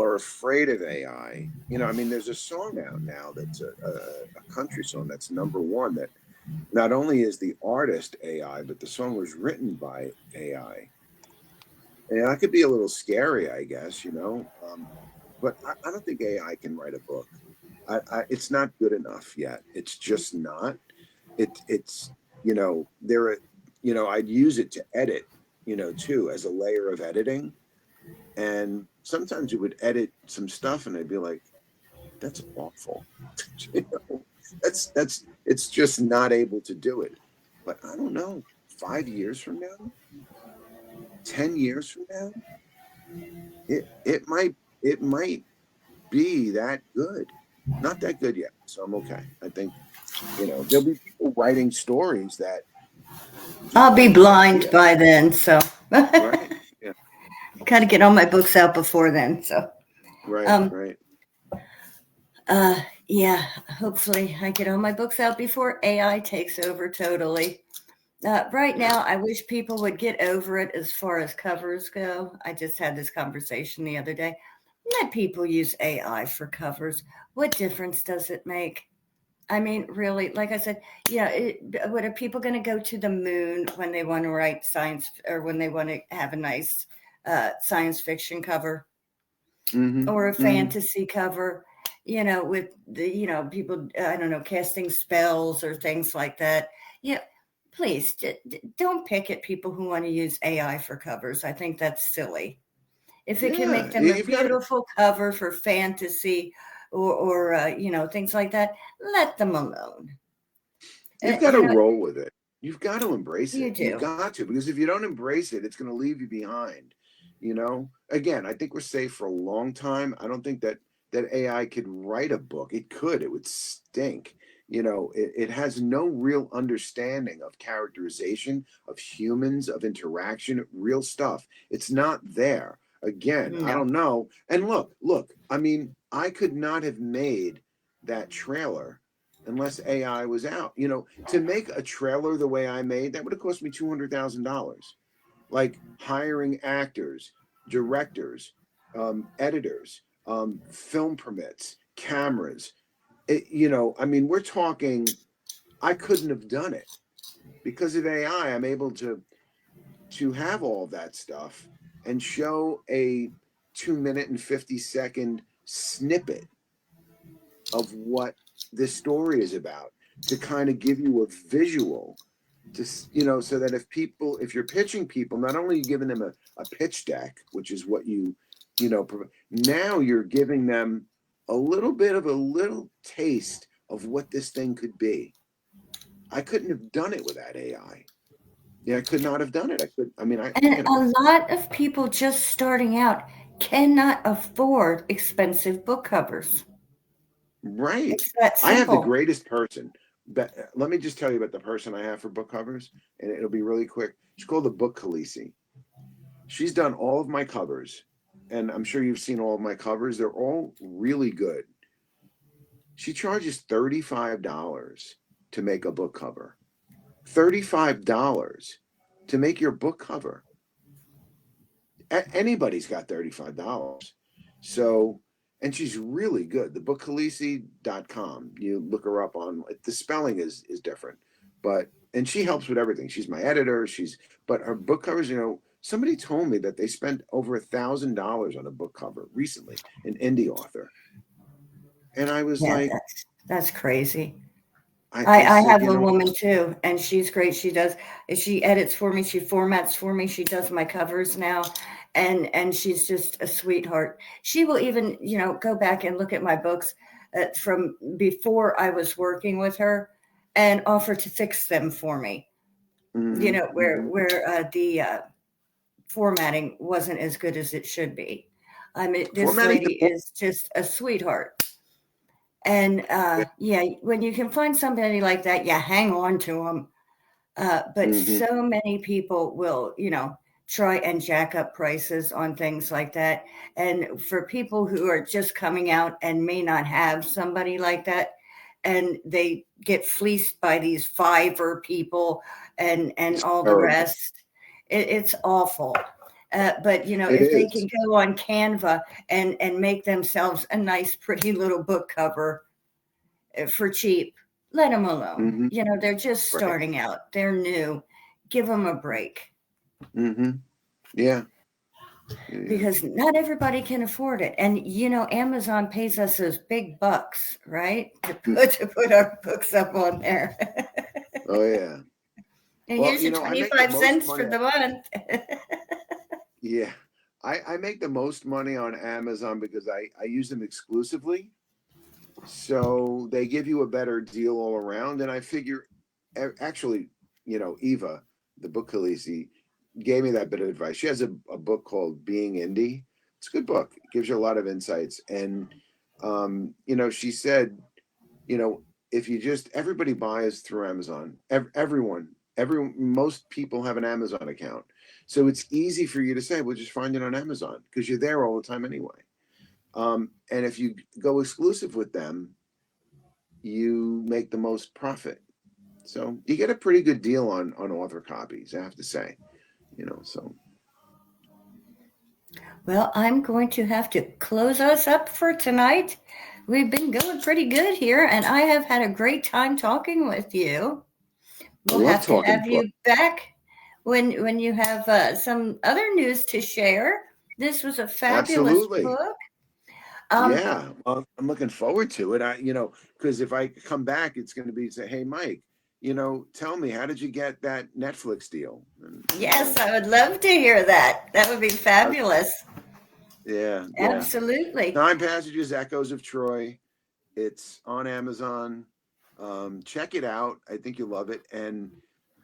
are afraid of AI, there's a song out now that's a country song that's number one that not only is the artist AI, but the song was written by AI. And that could be a little scary, I guess, but I don't think AI can write a book. It's not good enough yet. It's just not. It's there are, I'd use it to edit, too, as a layer of editing. And sometimes it would edit some stuff, and I'd be like, "That's awful." you know, it's just not able to do it. But I don't know. 5 years from now, 10 years from now, it might be that good. Not that good yet, so I'm okay. I think there'll be people writing stories that I'll be no blind idea, by then, so right? Yeah, gotta get all my books out before then. So, right, um, right. yeah, hopefully I get all my books out before AI takes over totally. Right Yeah, now, I wish people would get over it as far as covers go. I just had this conversation the other day. Let people use AI for covers. What difference does it make? I mean, really, like I said, yeah, what are people going to go to the moon when they want to write science or when they want to have a nice science fiction cover mm-hmm, or a mm-hmm. fantasy cover? With people, I don't know, casting spells or things like that. Yeah, please don't pick at people who want to use AI for covers. I think that's silly. If it can make Yeah, them a you've got to beautiful cover for fantasy or things like that, let them alone. you've got You to know, roll with it. You've got to embrace you it. You've do. got to, because if you don't embrace it, it's going to leave you behind. Again, I think we're safe for a long time. I don't think that AI could write a book. It could. It would stink. It has no real understanding of characterization of humans, of interaction, real stuff. It's not there. Again, I No. don't know. And look. I mean, I could not have made that trailer unless AI was out. To make a trailer the way I made, that would have cost me $200,000. Like hiring actors, directors, editors, film permits, cameras. We're talking. I couldn't have done it because of AI. I'm able to have all that stuff and show a 2 minute and 50-second snippet of what this story is about to kind of give you a visual. Just, so that if you're pitching people, not only are you giving them a pitch deck, which is what now you're giving them a little bit of a little taste of what this thing could be. I couldn't have done it without AI. Yeah, I could not have done it. And a lot of people just starting out cannot afford expensive book covers. Right. It's that I have the simple. greatest person. Let me just tell you about the person I have for book covers, and it'll be really quick. She's called the Book Khaleesi. She's done all of my covers, and I'm sure you've seen all of my covers. They're all really good. She charges $35 to make a book cover. $35 to make your book cover. Anybody's got $35. So, and she's really good. The bookkhaleesi.com. You look her up on, the spelling is different, and she helps with everything. She's my editor. But her book covers, somebody told me that they spent over $1,000 on a book cover recently, an indie author. And I was Yeah, like, that's crazy. I I said, have a woman too, and she's great. She edits for me, she formats for me, she does my covers now, and she's just a sweetheart. She will even, go back and look at my books from before I was working with her, and offer to fix them for me. Where the formatting wasn't as good as it should be. I mean, this formatting lady is just a sweetheart. And yeah, when you can find somebody like that, you hang on to them. But so many people will, try and jack up prices on things like that. And for people who are just coming out and may not have somebody like that, and they get fleeced by these Fiverr people and all the rest, it's awful. But it if they can is. go on Canva and make themselves a nice, pretty little book cover for cheap, let them alone. They're just Right. starting out. They're new. Give them a break. Yeah. Because not everybody can afford it. And Amazon pays us those big bucks, right? To put our books up on there. Oh yeah. And Well, here's your I make the 25 most cents for money. the month. Yeah. I make the most money on Amazon because I use them exclusively. So they give you a better deal all around. And I figure, actually, Eva, the Book Khaleesi, gave me that bit of advice. She has a book called Being Indie. It's a good book. It gives you a lot of insights. And, she said, if you everybody buys through Amazon, most people have an Amazon account. So it's easy for you to say, well, just find it on Amazon because you're there all the time anyway. And if you go exclusive with them, you make the most profit. So you get a pretty good deal on author copies, I have to say, so. Well, I'm going to have to close us up for tonight. We've been going pretty good here, and I have had a great time talking with you. I We'll love have to talking have books. you back when you have some other news to share. This was a fabulous Absolutely. book. Yeah. Well, I'm looking forward to it. Because if I come back, it's going to be say, hey, Mike, tell me, how did you get that Netflix deal? And, Yes, I would love to hear that. That would be fabulous. yeah. Absolutely. Time Passages, Echoes of Troy. It's on Amazon. Check it out. I think you'll love it. And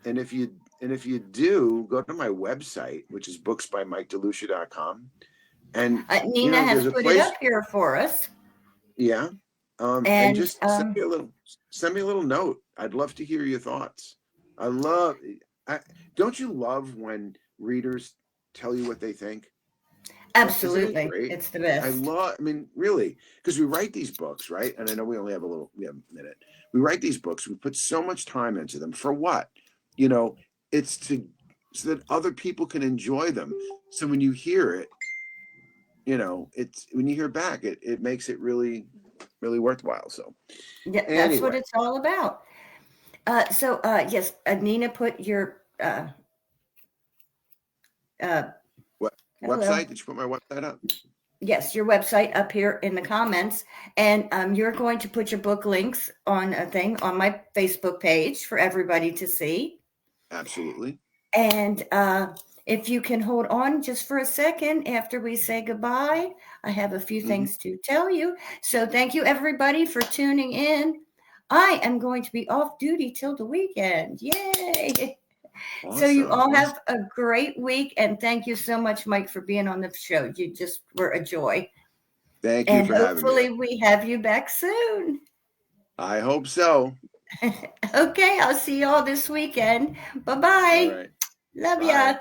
if you do, go to my website, which is booksbymikedelucia.com. And Nina has there's a put it place. up here for us. Yeah. And And just send me a little note. I'd love to hear your thoughts. Don't you love when readers tell you what they think? Isn't it absolutely, great? it's the best. Really, because we write these books, right? And I know we have a minute. We write these books. We put so much time into them for what? It's so that other people can enjoy them. So when you hear it, it's when you hear back, it makes it really, really worthwhile. So Yeah, that's what anyway, it's all about. Yes, Nina put your uh, what hello. website? Did you put my website up? Yes, your website up here in the comments, and you're going to put your book links on a thing on my Facebook page for everybody to see. Absolutely. And if you can hold on just for a second after we say goodbye, I have a few Mm-hmm. things to tell you. So thank you, everybody, for tuning in. I am going to be off duty till the weekend. Yay! So you Awesome. all Awesome. have a great week. And thank you so much, Mike, for being on the show. You just were a joy. Thank you And for having me. hopefully we have you back soon. I hope so. Okay, I'll see you all this weekend. All Bye-bye. right. Love ya. Bye.